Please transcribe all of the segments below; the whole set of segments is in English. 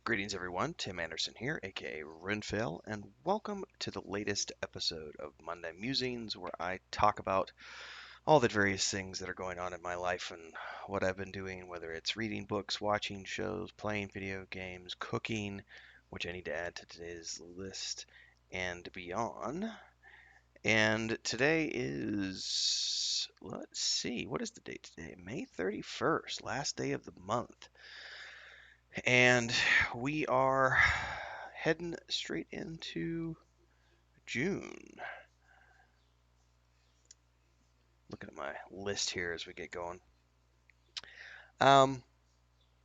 Greetings, everyone. Tim Anderson here, aka Renfell, and welcome to the latest episode of Monday Musings, where I talk about all the various things that are going on in my life and what I've been doing, whether it's reading books, watching shows, playing video games, cooking, which I need to add to today's list, and beyond. And today is, let's see, what is the date today? May 31st, last day of the month. And we are heading straight into June. Looking at my list here as we get going. Um,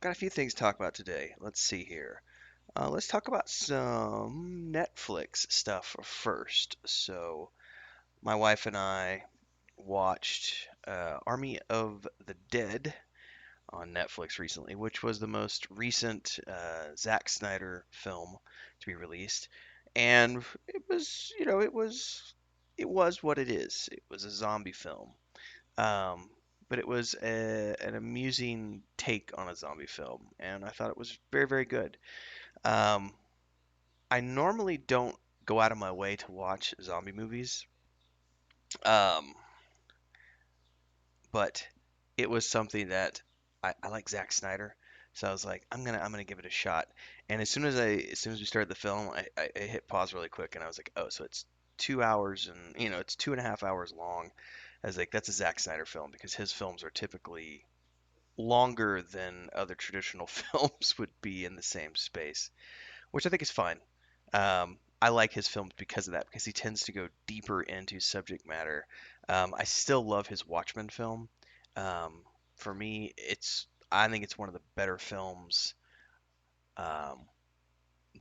got a few things to talk about today. Let's see here. Let's talk about some Netflix stuff first. So, my wife and I watched Army of the Dead on Netflix recently, which was the most recent Zack Snyder film to be released, and it was, it was what it is. It was a zombie film, um, but it was an amusing take on a zombie film, and I thought it was very, very good. Um, I normally don't go out of my way to watch zombie movies, um, but it was something that I like Zack Snyder, so I was like, I'm gonna give it a shot. And as soon as we started the film, I hit pause really quick, and I was like, oh, so it's 2 hours, and it's 2.5 hours long. I was like, that's a Zack Snyder film because his films are typically longer than other traditional films would be in the same space, which I think is fine. I like his films because of that, because he tends to go deeper into subject matter. I still love his Watchmen film. Um, for me, I think it's one of the better films. Um,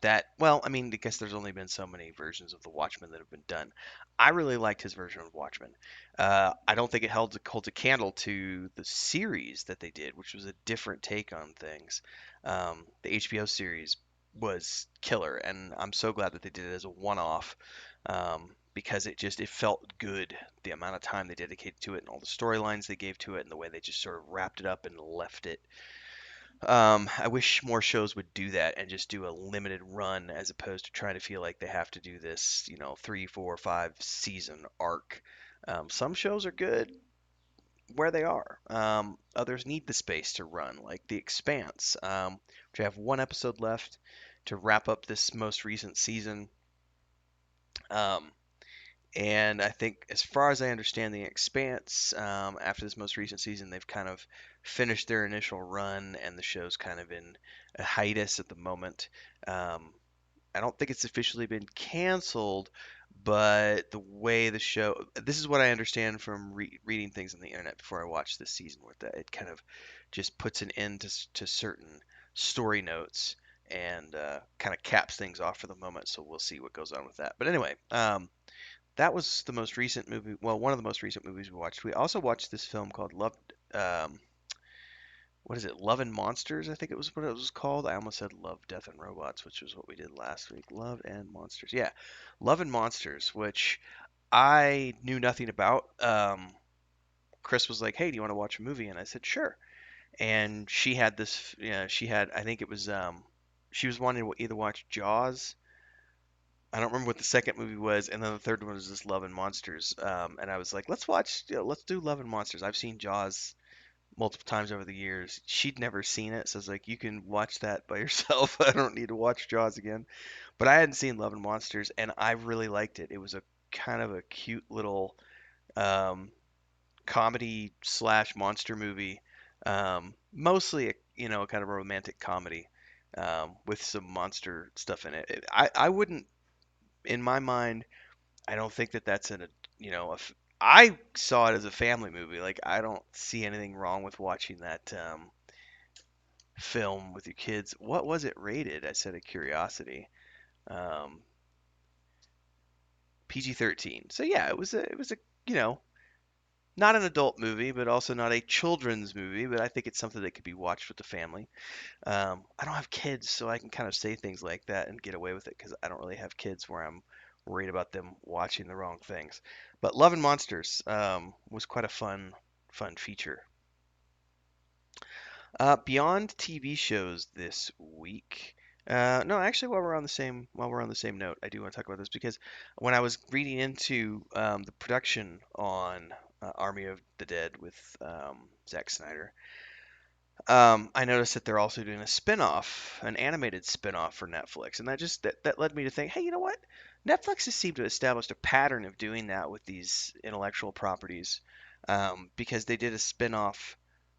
I mean, I guess there's only been so many versions of the Watchmen that have been done. I really liked his version of Watchmen. I don't think it holds a candle to the series that they did, which was a different take on things. The HBO series was killer, and I'm so glad that they did it as a one-off, because it felt good. The amount of time they dedicated to it, and all the storylines they gave to it, and the way they just sort of wrapped it up and left it. I wish more shows would do that and just do a limited run as opposed to trying to feel like they have to do this, 3, 4, 5 season arc. Some shows are good where they are. Others need the space to run, like The Expanse, which I have one episode left to wrap up this most recent season. Um, and I think, as far as I understand, The Expanse, after this most recent season, they've kind of finished their initial run, and the show's kind of in a hiatus at the moment. Um, I don't think it's officially been canceled, but the way the show, this is what I understand from reading things on the internet before I watched this season, where that it kind of just puts an end to certain story notes and kind of caps things off for the moment. So we'll see what goes on with that. But anyway, that was the most recent movie. Well, one of the most recent movies we watched. We also watched this film called Love. Um, what is it? Love and Monsters, I think it was what it was called. I almost said Love, Death, and Robots, which was what we did last week. Love and Monsters. Yeah, Love and Monsters, which I knew nothing about. Chris was like, "Hey, do you want to watch a movie?" And I said, "Sure." And she had this. She had. I think it was. She was wanting to either watch Jaws. I don't remember what the second movie was, and then the third one was just Love and Monsters. And I was like, let's do Love and Monsters. I've seen Jaws multiple times over the years. She'd never seen it, so I was like, you can watch that by yourself. I don't need to watch Jaws again. But I hadn't seen Love and Monsters, and I really liked it. It was a kind of a cute little um, comedy slash monster movie, mostly kind of a romantic comedy, with some monster stuff in it. I wouldn't, in my mind, I don't think that that's I saw it as a family movie. Like, I don't see anything wrong with watching that film with your kids. What was it rated? I said a curiosity. Um, PG-13. So yeah, it was a you know not an adult movie, but also not a children's movie. But I think it's something that could be watched with the family. I don't have kids, so I can kind of say things like that and get away with it because I don't really have kids where I'm worried about them watching the wrong things. But Love and Monsters was quite a fun feature. Beyond TV shows this week, No, actually, while we're on the same note, I do want to talk about this because when I was reading into the production on Army of the Dead with Zack Snyder, I noticed that they're also doing a spin-off, an animated spin-off for Netflix, and that led me to think, hey, you know what? Netflix has seemed to have established a pattern of doing that with these intellectual properties, because they did a spin-off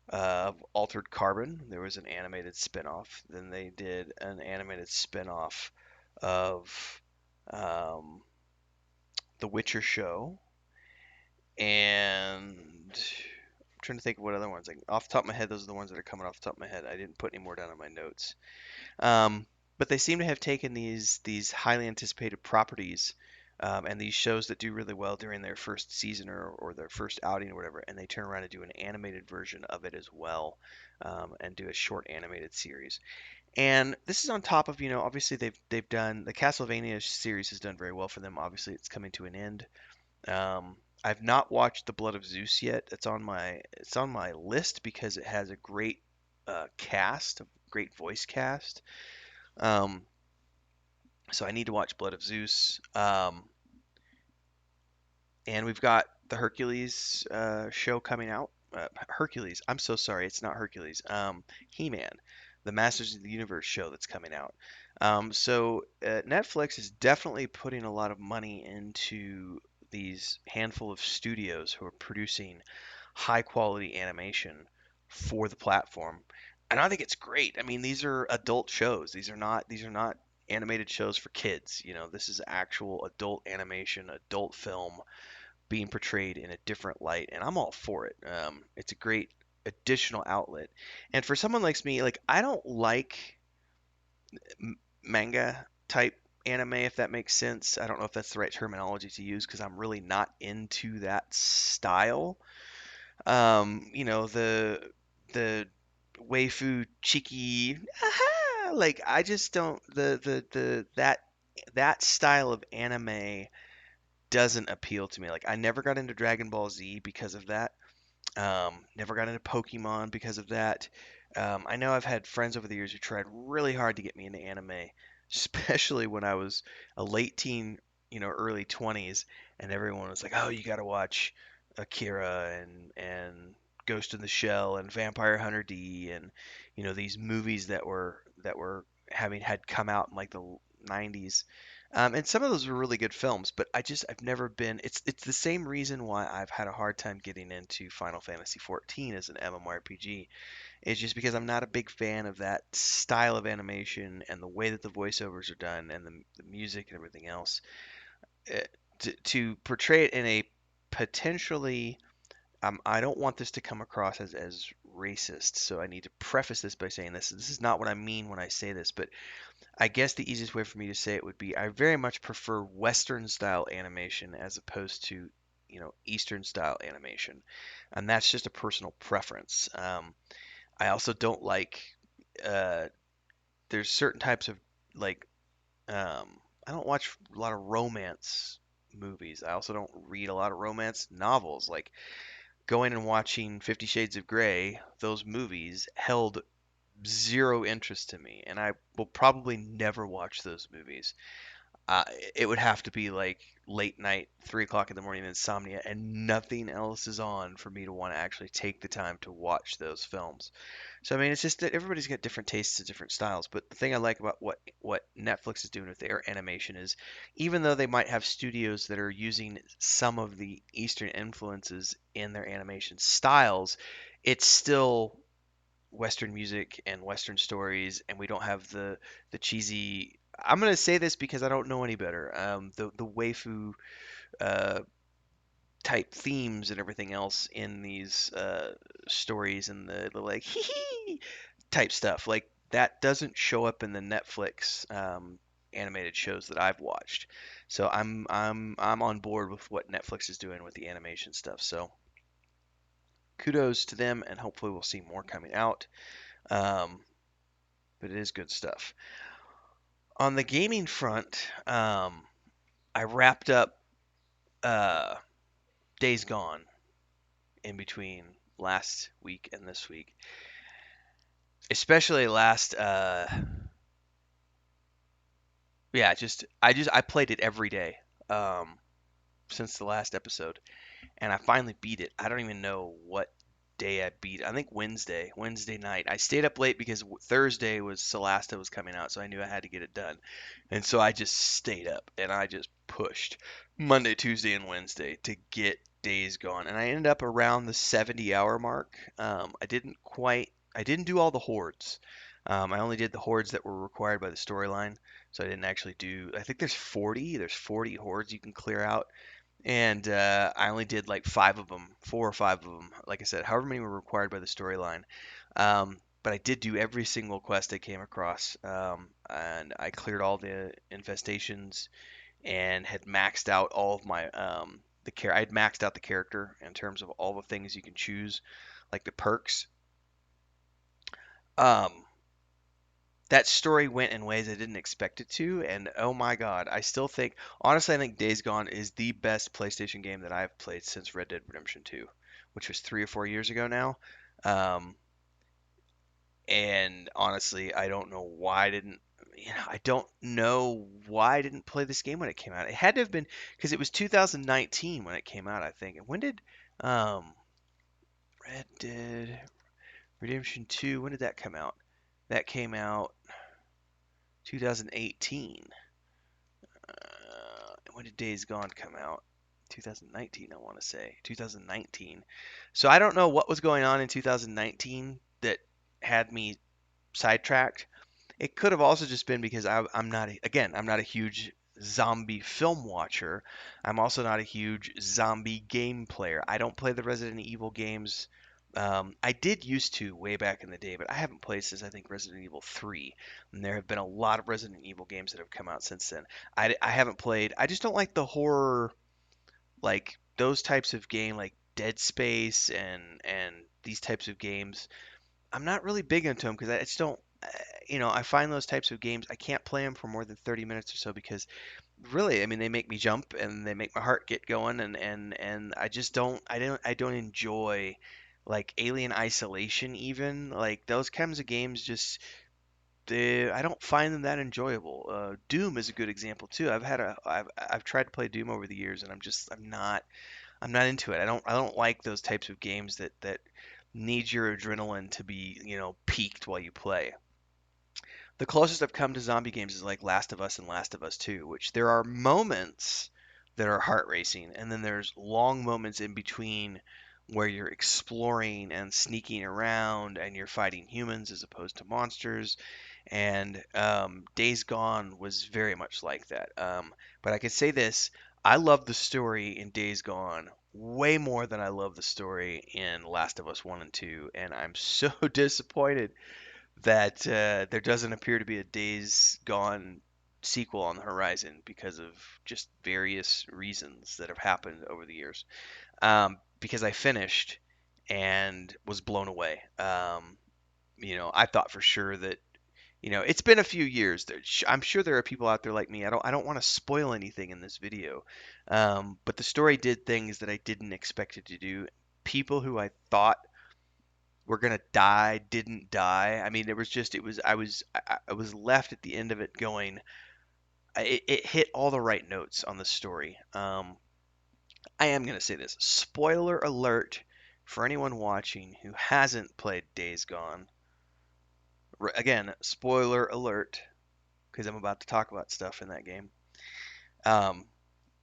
of Altered Carbon. There was an animated spin-off. Then they did an animated spin-off of um, The Witcher show, and I'm trying to think of what other ones. Like off the top of my head, those are the ones that are coming off the top of my head. I didn't put any more down on my notes. Um, but they seem to have taken these highly anticipated properties, and these shows that do really well during their first season or their first outing or whatever, and they turn around and do an animated version of it as well, and do a short animated series. And this is on top of, obviously they've done the Castlevania series has done very well for them. Obviously, it's coming to an end. I've not watched The Blood of Zeus yet. It's on my list because it has a great cast, a great voice cast. Um, so I need to watch Blood of Zeus. And we've got the Hercules show coming out. Hercules. I'm so sorry. It's not Hercules. He-Man, the Masters of the Universe show that's coming out. So Netflix is definitely putting a lot of money into these handful of studios who are producing high quality animation for the platform. And I think it's great. I mean, these are adult shows. These are not animated shows for kids. This is actual adult animation, adult film being portrayed in a different light, and I'm all for it. It's a great additional outlet. And for someone like me, like I don't like manga type anime, if that makes sense. I don't know if that's the right terminology to use because I'm really not into that style. The waifu cheeky, aha, like I just don't the that style of anime doesn't appeal to me. Like I never got into Dragon Ball Z because of that. Never got into Pokemon because of that. I know I've had friends over the years who tried really hard to get me into anime, especially when I was a late teen, early 20s, and everyone was like, "Oh, you got to watch Akira and Ghost in the Shell and Vampire Hunter D and these movies that were having had come out in like the 90s." And some of those were really good films, but I've never been. It's the same reason why I've had a hard time getting into Final Fantasy 14 as an MMORPG. It's just because I'm not a big fan of that style of animation and the way that the voiceovers are done and the music and everything else. Uh, to portray it in a potentially, I don't want this to come across as racist, so I need to preface this by saying this. This is not what I mean when I say this, but I guess the easiest way for me to say it would be I very much prefer Western style animation as opposed to, Eastern style animation. And that's just a personal preference. I also don't like, uh, there's certain types of, like, I don't watch a lot of romance movies. I also don't read a lot of romance novels. Like, going and watching 50 Shades of Grey, those movies held zero interest to me, and I will probably never watch those movies. Uh, it would have to be like late night, 3 o'clock in the morning insomnia, and nothing else is on for me to want to actually take the time to watch those films. So I mean, it's just that everybody's got different tastes and different styles. But the thing I like about what Netflix is doing with their animation is, even though they might have studios that are using some of the Eastern influences in their animation styles, it's still Western music and Western stories, and we don't have the cheesy. I'm gonna say this because I don't know any better. The waifu uh, type themes and everything else in these stories and the like hee hee type stuff like that doesn't show up in the Netflix animated shows that I've watched. So I'm on board with what Netflix is doing with the animation stuff. So kudos to them, and hopefully we'll see more coming out. Um, but it is good stuff. On the gaming front, I wrapped up uh, Days Gone in between last week and this week, especially last yeah, I played it every day um, since the last episode, and I finally beat it. I don't even know what day I beat. I think Wednesday night. I stayed up late because Thursday was Solasta was coming out, so I knew I had to get it done. And so I just stayed up and I just pushed Monday, Tuesday, and Wednesday to get Days Gone. And I ended up around the 70-hour mark. I didn't do all the hordes. I only did the hordes that were required by the storyline. So I didn't actually do, I think there's 40 hordes you can clear out, and I only did like 5 of them, 4 or 5 of them. Like I said, however many were required by the storyline. But I did do every single quest I came across, and I cleared all the infestations and had maxed out all of my I had maxed out the character in terms of all the things you can choose, like the perks. Um, that story went in ways I didn't expect it to, and oh my God, honestly, I think Days Gone is the best PlayStation game that I've played since Red Dead Redemption 2, which was 3 or 4 years ago now. Um, and honestly, I don't know why I didn't, I don't know why I didn't play this game when it came out. It had to have been because it was 2019 when it came out, I think. And when did um, Red Dead Redemption 2, when did that come out? That came out 2018. When did Days Gone come out? 2019, I want to say. 2019. So I don't know what was going on in 2019 that had me sidetracked. It could have also just been because I'm not, again, I'm not a huge zombie film watcher. I'm also not a huge zombie game player. I don't play the Resident Evil games. I did used to way back in the day, but I haven't played since I think Resident Evil 3. And there have been a lot of Resident Evil games that have come out since then. I haven't played. I just don't like the horror, like those types of game, like Dead Space and these types of games. I'm not really big into them because I just don't. I find those types of games I can't play them for more than 30 minutes or so because really, I mean, they make me jump and they make my heart get going, and I just don't enjoy like Alien Isolation even like those kinds of games. I don't find them that enjoyable. Doom is a good example too. I've tried to play Doom over the years, and I'm not into it. I don't like those types of games that need your adrenaline to be, peaked while you play. The closest I've come to zombie games is like Last of Us and Last of Us 2, which there are moments that are heart racing, and then there's long moments in between where you're exploring and sneaking around and you're fighting humans as opposed to monsters. And Days Gone was very much like that. But I could say this: I love the story in Days Gone way more than I love the story in Last of Us 1 and 2, and I'm so disappointed that there doesn't appear to be a Days Gone sequel on the horizon because of just various reasons that have happened over the years. Because I finished and was blown away. I thought for sure that it's been a few years. I'm sure there are people out there like me. I don't want to spoil anything in this video, but the story did things that I didn't expect it to do. People who I thought were gonna die didn't die. I mean, it was I was left at the end of it going. It hit all the right notes on the story. I am gonna say this. Spoiler alert for anyone watching who hasn't played Days Gone. Again, spoiler alert because I'm about to talk about stuff in that game. Um,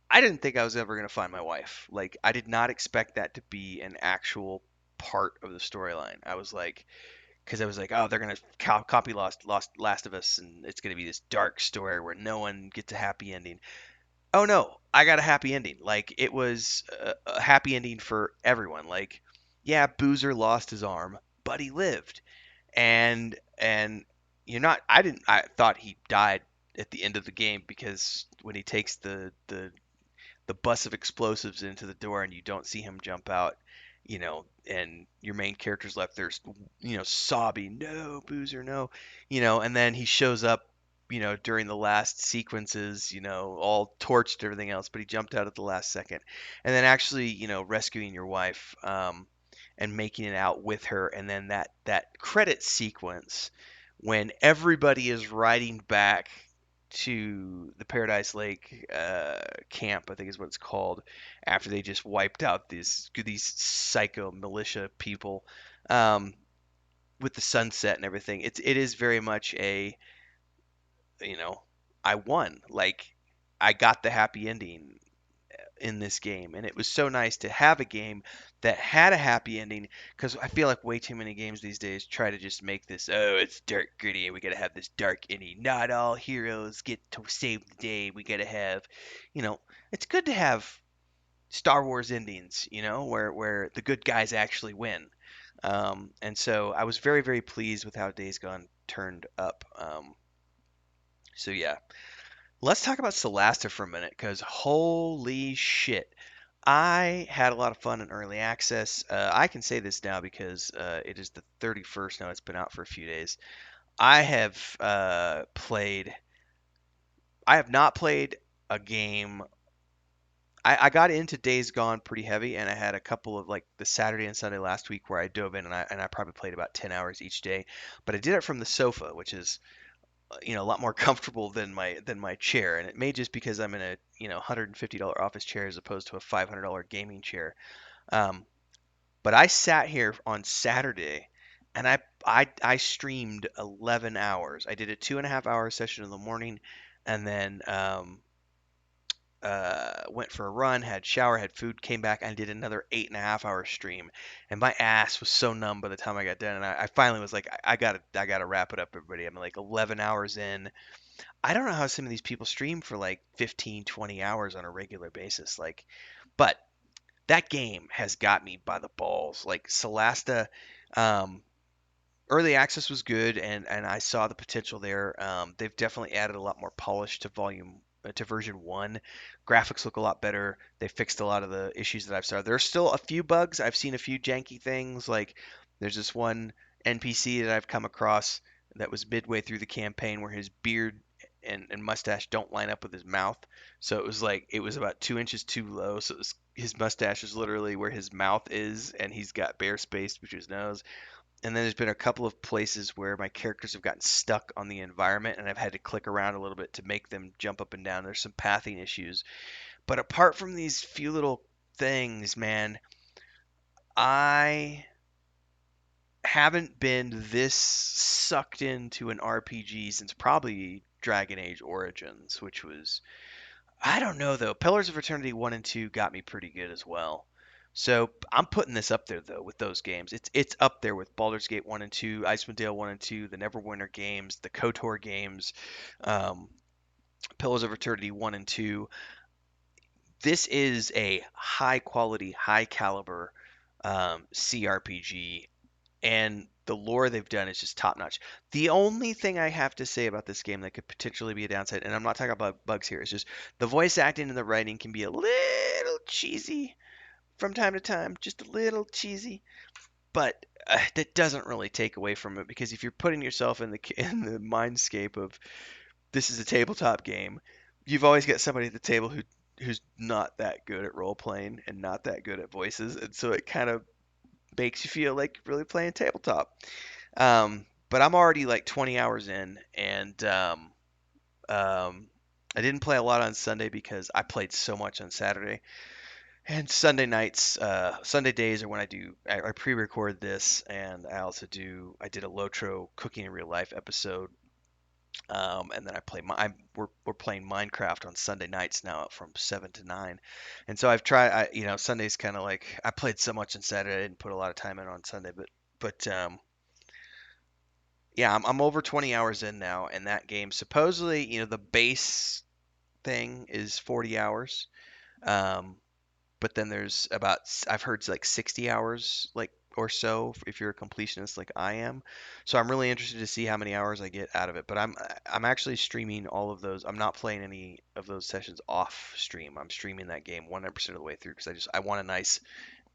I didn't think I was ever going to find my wife. Like, I did not expect that to be an actual part of the storyline. Because I was like, oh, they're going to copy Lost Last of Us, and it's going to be this dark story where no one gets a happy ending. Oh no, I got a happy ending. Like, it was a happy ending for everyone. Like, yeah, Boozer lost his arm, but he lived. And you're not I thought he died at the end of the game because when he takes the bus of explosives into the door and you don't see him jump out, and your main character's left there, sobbing, no, Boozer, no, and then he shows up, during the last sequences, all torched, everything else, but he jumped out at the last second, and then actually, rescuing your wife, and making it out with her, and then that credit sequence when everybody is riding back to the Paradise Lake camp, I think is what it's called, after they just wiped out these psycho militia people, um, with the sunset and everything. It is very much a, you know, I won. Like, I got the happy ending in this game, and it was so nice to have a game that had a happy ending, because I feel like way too many games these days try to just make this, oh, it's dark gritty and we gotta have this dark ending, not all heroes get to save the day, we gotta have, you know, it's good to have Star Wars endings, where the good guys actually win. And so I was very, very pleased with how Days Gone turned up. So yeah, let's talk about Solasta for a minute, because holy shit, I had a lot of fun in early access. I can say this now because it is the 31st now. It's been out for a few days. I have played. I have not played a game. I got into Days Gone pretty heavy, and I had a couple of, like, the Saturday and Sunday last week where I dove in, and I probably played about 10 hours each day. But I did it from the sofa, which is a lot more comfortable than my chair, and it may just because I'm in a $150 office chair as opposed to a $500 gaming chair. Um, But I sat here on Saturday and I streamed 11 hours. I did a 2.5 hour session in the morning, and then went for a run, had shower, had food, came back, and did another 8.5 hour stream. And my ass was so numb by the time I got done, and I finally was like, I gotta wrap it up, everybody. I'm like 11 hours in. I don't know how some of these people stream for like 15, 20 hours on a regular basis. Like, but that game has got me by the balls. Like Solasta, um, early access was good, and I saw the potential there. They've definitely added a lot more polish to volume to version one. Graphics look a lot better. They fixed a lot of the issues that I've saw. There's still a few bugs. I've seen a few janky things. Like, there's this one NPC that I've come across that was midway through the campaign where his beard and mustache don't line up with his mouth. So it was like it was about 2 inches too low. So his mustache is literally where his mouth is, and he's got bare space between his nose. And then there's been a couple of places where my characters have gotten stuck on the environment, and I've had to click around a little bit to make them jump up and down. There's some pathing issues. But apart from these few little things, man, I haven't been this sucked into an RPG since probably Dragon Age Origins, which was, I don't know though. Pillars of Eternity 1 and 2 got me pretty good as well. So I'm putting this up there though with those games. It's up there with Baldur's Gate 1 and 2, Icewind Dale 1 and 2, the Neverwinter games, the KOTOR games, um, Pillars of Eternity 1 and 2. This is a high quality, high caliber CRPG, and the lore they've done is just top notch. The only thing I have to say about this game that could potentially be a downside, and I'm not talking about bugs here, is just the voice acting and the writing can be a little cheesy from time to time, just a little cheesy. But that doesn't really take away from it, because if you're putting yourself in the mindscape of this is a tabletop game, you've always got somebody at the table who's not that good at role playing and not that good at voices, and so it kind of makes you feel like you're really playing tabletop. But I'm already like 20 hours in, and um, I didn't play a lot on Sunday because I played so much on Saturday. And Sunday nights, Sunday days are when I pre-record this, and I did a Lotro Cooking in Real Life episode. And then we're playing Minecraft on Sunday nights now from 7 to 9. And so I've tried, Sunday's kind of like, I played so much on Saturday, I didn't put a lot of time in on Sunday, but yeah, I'm over 20 hours in now, and that game supposedly, the base thing is 40 hours. Um, but then there's about, I've heard it's like 60 hours, like, or so, if you're a completionist like I am. So I'm really interested to see how many hours I get out of it. But I'm actually streaming all of those. I'm not playing any of those sessions off stream. I'm streaming that game 100% of the way through, because I want a nice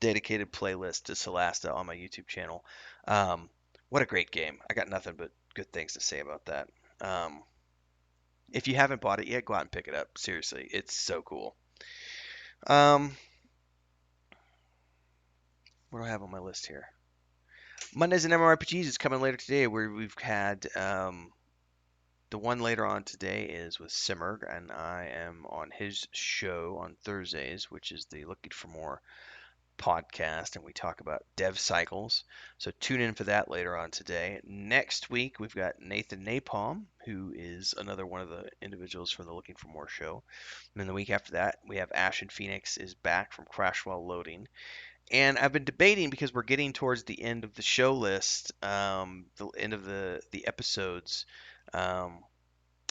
dedicated playlist to Solasta on my YouTube channel. Um, what a great game! I got nothing but good things to say about that. Um, if you haven't bought it yet, go out and pick it up. Seriously, it's so cool. Um, what do I have on my list here? Mondays and MMORPGs is coming later today, where we've had the one later on today is with Simmerg, and I am on his show on Thursdays, which is the Looking for More podcast, and we talk about dev cycles. So tune in for that later on today. Next week, we've got Nathan Napalm, who is another one of the individuals from the Looking for More show. And then the week after that, we have Ash and Phoenix is back from Crash While Loading. And I've been debating because we're getting towards the end of the show list, the end of the episodes. Um,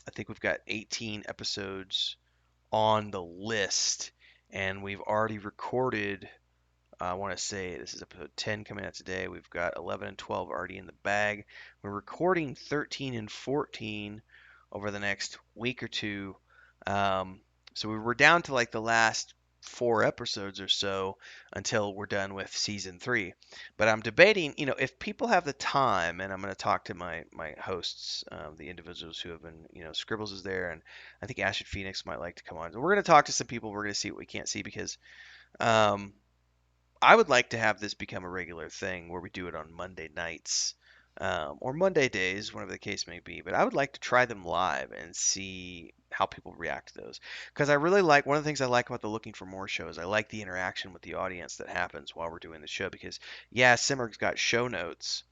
I think we've got 18 episodes on the list, and we've already recorded. I want to say this is episode 10 coming out today. We've got 11 and 12 already in the bag. We're recording 13 and 14 over the next week or two. Um, so we were down to like the last 4 episodes or so until we're done with season 3. But I'm debating, if people have the time, and I'm going to talk to my hosts, the individuals who have been, Scribbles is there, and I think Ash and Phoenix might like to come on. So we're going to talk to some people. We're going to see what we can't see because. Um, I would like to have this become a regular thing where we do it on Monday nights or Monday days, whatever the case may be. But I would like to try them live and see how people react to those. Because I really like one of the things I like about the Looking for More shows. I like the interaction with the audience that happens while we're doing the show. Because yeah, Simmerg's got show notes,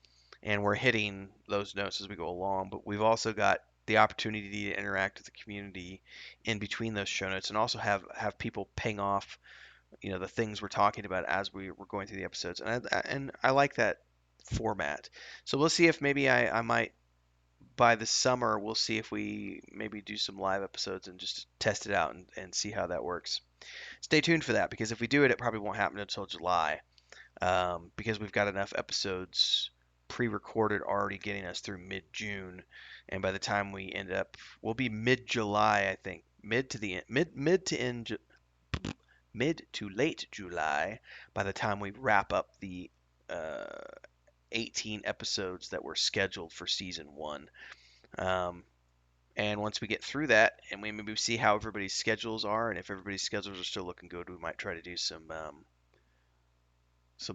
and we're hitting those notes as we go along. But we've also got the opportunity to interact with the community in between those show notes, and also have people ping off the things we're talking about as we're going through the episodes, and I like that format. So we'll see if maybe I might by the summer we'll see if we maybe do some live episodes and just test it out and see how that works. Stay tuned for that because if we do it, it probably won't happen until July because we've got enough episodes pre-recorded already getting us through mid-June, and by the time we end up, we'll be mid-July, I think, mid to late July by the time we wrap up the uh, 18 episodes that were scheduled for season 1. Um, and once we get through that and we maybe see how everybody's schedules are, and if everybody's schedules are still looking good, we might try to do some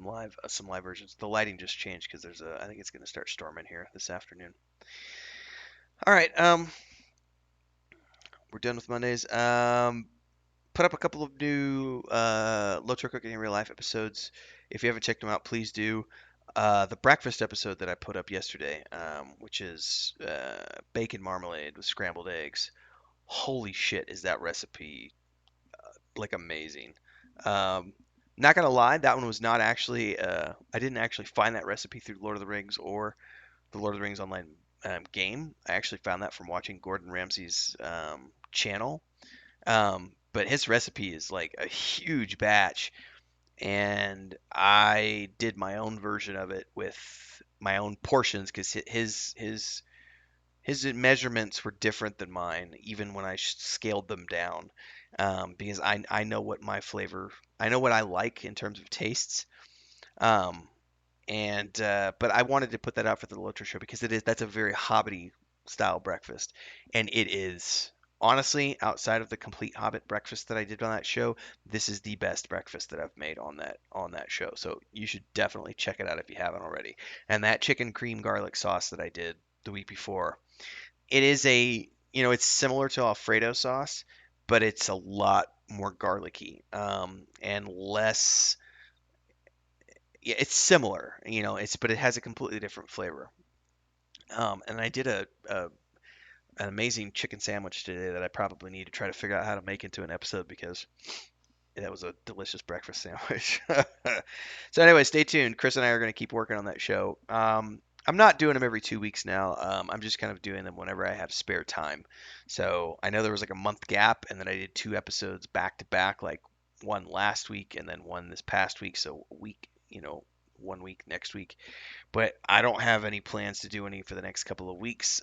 live versions. The lighting just changed because I think it's going to start storming here this afternoon. All right, we're done with Mondays. Put up a couple of new Low Cooking in Real Life episodes. If you haven't checked them out, please do. The breakfast episode that I put up yesterday, which is bacon marmalade with scrambled eggs. Holy shit, is that recipe like amazing? Um, Not gonna lie, that one was not actually. I didn't actually find that recipe through Lord of the Rings or the Lord of the Rings online game. I actually found that from watching Gordon Ramsay's channel. But his recipe is like a huge batch, and I did my own version of it with my own portions because his measurements were different than mine, even when I scaled them down. Because I know what my flavor, I know what I like in terms of tastes. Um, and but I wanted to put that out for the Lotro show because that's a very hobbity style breakfast, and it is honestly outside of the complete Hobbit breakfast that I did on that show, this is the best breakfast that I've made on that show. So you should definitely check it out if you haven't already. And that chicken cream garlic sauce that I did the week before, it is it's similar to Alfredo sauce, but it's a lot more garlicky and less yeah, it's similar, but it has a completely different flavor. And I did an amazing chicken sandwich today that I probably need to try to figure out how to make into an episode because that was a delicious breakfast sandwich. So anyway, stay tuned. Chris and I are going to keep working on that show. I'm not doing them every 2 weeks now. I'm just kind of doing them whenever I have spare time. So I know there was like a month gap, and then I did 2 episodes back to back, like one last week and then one this past week. So a week, 1 week next week. But I don't have any plans to do any for the next couple of weeks.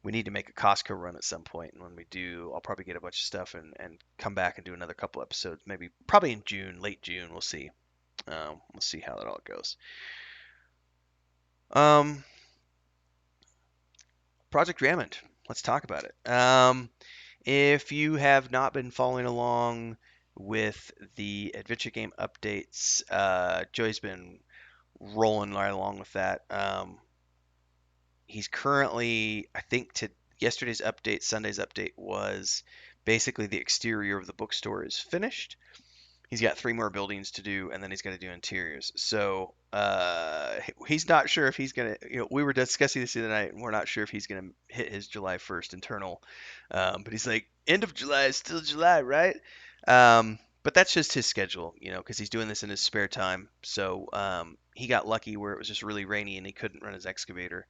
We need to make a Costco run at some point, and when we do, I'll probably get a bunch of stuff and come back and do another couple episodes. Maybe probably in June, late June. We'll see. We'll see how that all goes. Um, Project Raymond. Let's talk about it. If you have not been following along with the adventure game updates, Joey's been rolling right along with that. He's currently, I think, yesterday's update, Sunday's update was basically the exterior of the bookstore is finished. He's got three more buildings to do, and then he's got to do interiors. So he's not sure if he's gonna. We were discussing this the other night, and we're not sure if he's gonna hit his July 1st internal. But he's like, end of July is still July, right? But that's just his schedule, because he's doing this in his spare time. So he got lucky where it was just really rainy and he couldn't run his excavator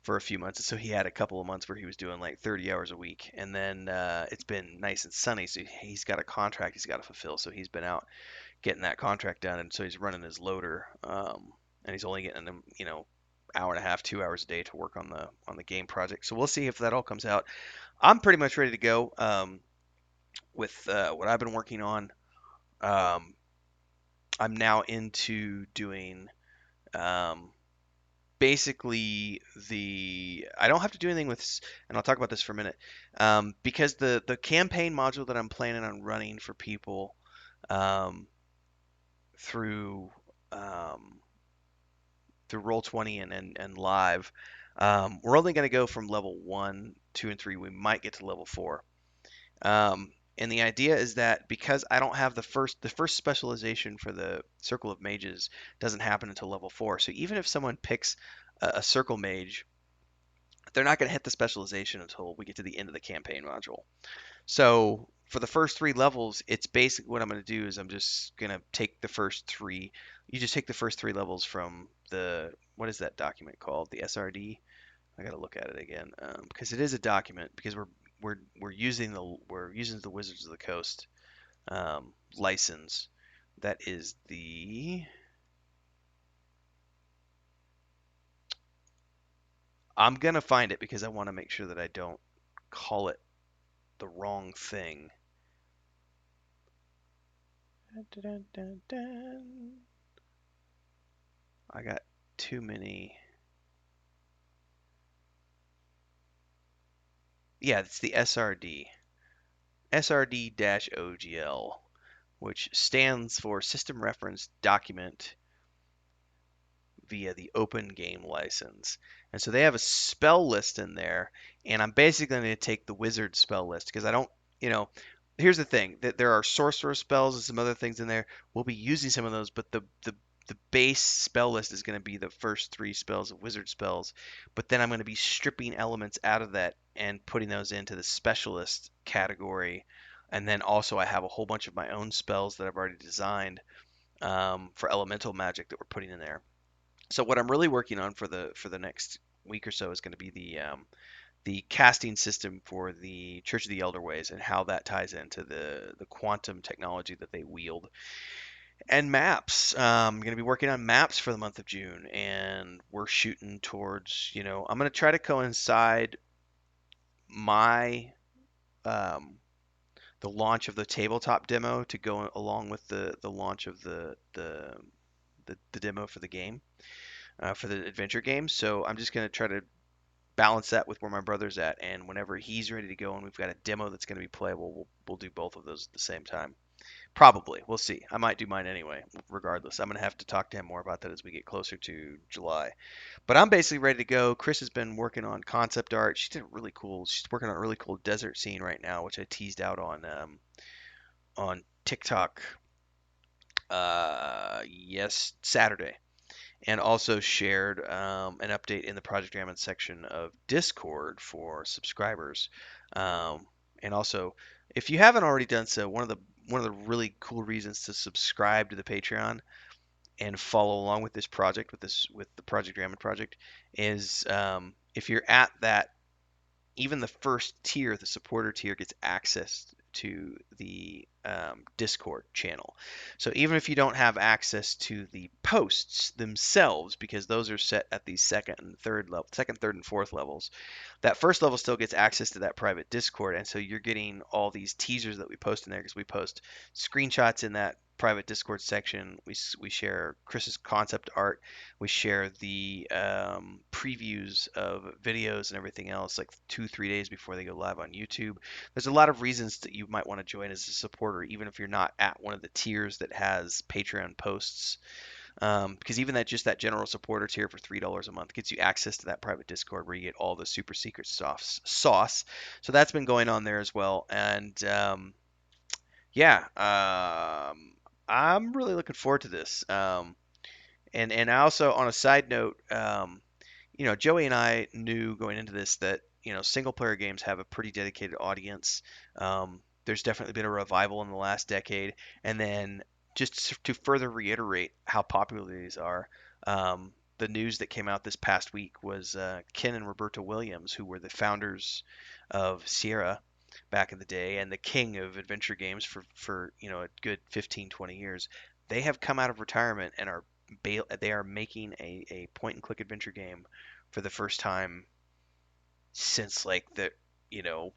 for a few months. And so he had a couple of months where he was doing like 30 hours a week. And then it's been nice and sunny, so he's got a contract he's got to fulfill. So he's been out getting that contract done, and so he's running his loader, and he's only getting them, hour and a half, 2 hours a day to work on the game project. So we'll see if that all comes out. I'm pretty much ready to go with what I've been working on. Um, I'm now into doing um, basically I don't have to do anything with, and I'll talk about this for a minute, because the campaign module that I'm planning on running for people um, through um, through Roll20 and live, we're only going to go from level 1, 2, and 3. We might get to level 4. And the idea is that because I don't have the first specialization for the Circle of Mages doesn't happen until level 4. So even if someone picks a Circle Mage, they're not going to hit the specialization until we get to the end of the campaign module. So for the first three levels, it's basically what I'm going to do is I'm just going to take the first three. You just take the first three levels from what is that document called? The SRD? I got to look at it again because it is a document because we're using the Wizards of the Coast license. That is the I'm going to find it because I want to make sure that I don't call it the wrong thing. Dun, dun, dun, dun. I got too many. Yeah, it's the SRD. SRD-OGL, which stands for System Reference Document via the Open Game License. And so they have a spell list in there, and I'm basically going to take the wizard spell list because I don't, you know, here's the thing that there are sorcerer spells and some other things in there. We'll be using some of those, but the base spell list is going to be the first three spells of wizard spells, but then I'm going to be stripping elements out of that and putting those into the specialist category. And then also I have a whole bunch of my own spells that I've already designed for elemental magic that we're putting in there. So what I'm really working on for the next week or so is going to be the casting system for the Church of the Elder Ways and how that ties into the quantum technology that they wield. And maps. I'm going to be working on maps for the month of June, and we're shooting towards, I'm going to try to coincide my um, the launch of the tabletop demo to go along with the launch of the demo for the game, for the adventure game. So I'm just going to try to balance that with where my brother's at, and whenever he's ready to go and we've got a demo that's going to be playable, we'll do both of those at the same time. Probably. We'll see. I might do mine anyway, regardless. I'm going to have to talk to him more about that as we get closer to July. But I'm basically ready to go. Chris has been working on concept art. She's working on a really cool desert scene right now, which I teased out on TikTok yes, Saturday. And also shared an update in the Project Ramen section of Discord for subscribers. And also, if you haven't already done so, one of the really cool reasons to subscribe to the Patreon and follow along with this project, with the Project Ramen project, is if you're at that, even the first tier, the supporter tier, gets access to the Discord channel. So even if you don't have access to the posts themselves, because those are set at the second, third, and fourth levels, that first level still gets access to that private Discord, and so you're getting all these teasers that we post in there because we post screenshots in that private Discord section. We share Chris's concept art. We share the previews of videos and everything else like 2-3 days before they go live on YouTube. There's a lot of reasons that you might want to join as a supporter, even if you're not at one of the tiers that has Patreon posts. Because even that just that general supporter tier for $3 a month gets you access to that private Discord where you get all the super secret sauce. So that's been going on there as well, and yeah, I'm really looking forward to this. And I also, on a side note, Joey and I knew going into this that, single player games have a pretty dedicated audience. There's definitely been a revival in the last decade. And then just to further reiterate how popular these are, the news that came out this past week was Ken and Roberta Williams, who were the founders of Sierra back in the day and the king of adventure games for a good 15, 20 years. They have come out of retirement and they are making a point and click adventure game for the first time since like the you know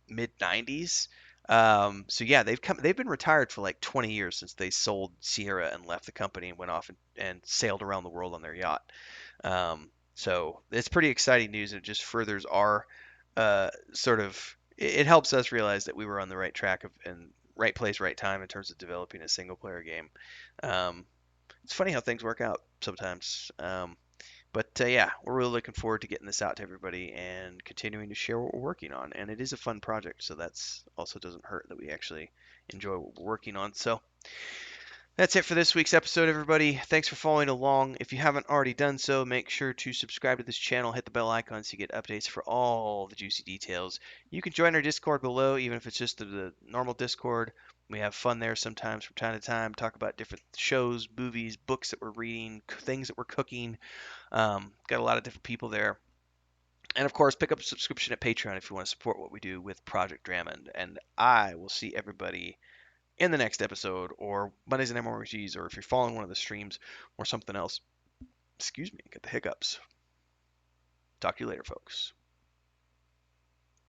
mid 90s. So yeah, they've been retired for like 20 years since they sold Sierra and left the company and went off and sailed around the world on their yacht. So it's pretty exciting news, and it just furthers our sort of it helps us realize that we were on the right track and right place, right time in terms of developing a single player game. Um, it's funny how things work out sometimes. But yeah, we're really looking forward to getting this out to everybody and continuing to share what we're working on. And it is a fun project, so that's also doesn't hurt that we actually enjoy what we're working on. So that's it for this week's episode, everybody. Thanks for following along. If you haven't already done so, make sure to subscribe to this channel, hit the bell icon so you get updates for all the juicy details. You can join our Discord below, even if it's just the normal Discord. We have fun there sometimes from time to time, talk about different shows, movies, books that we're reading, things that we're cooking. Got a lot of different people there. And of course, pick up a subscription at Patreon if you want to support what we do with Project Drammond. And I will see everybody in the next episode, or Mondays and MMORPGs, or if you're following one of the streams or something else. Excuse me, get the hiccups. Talk to you later, folks.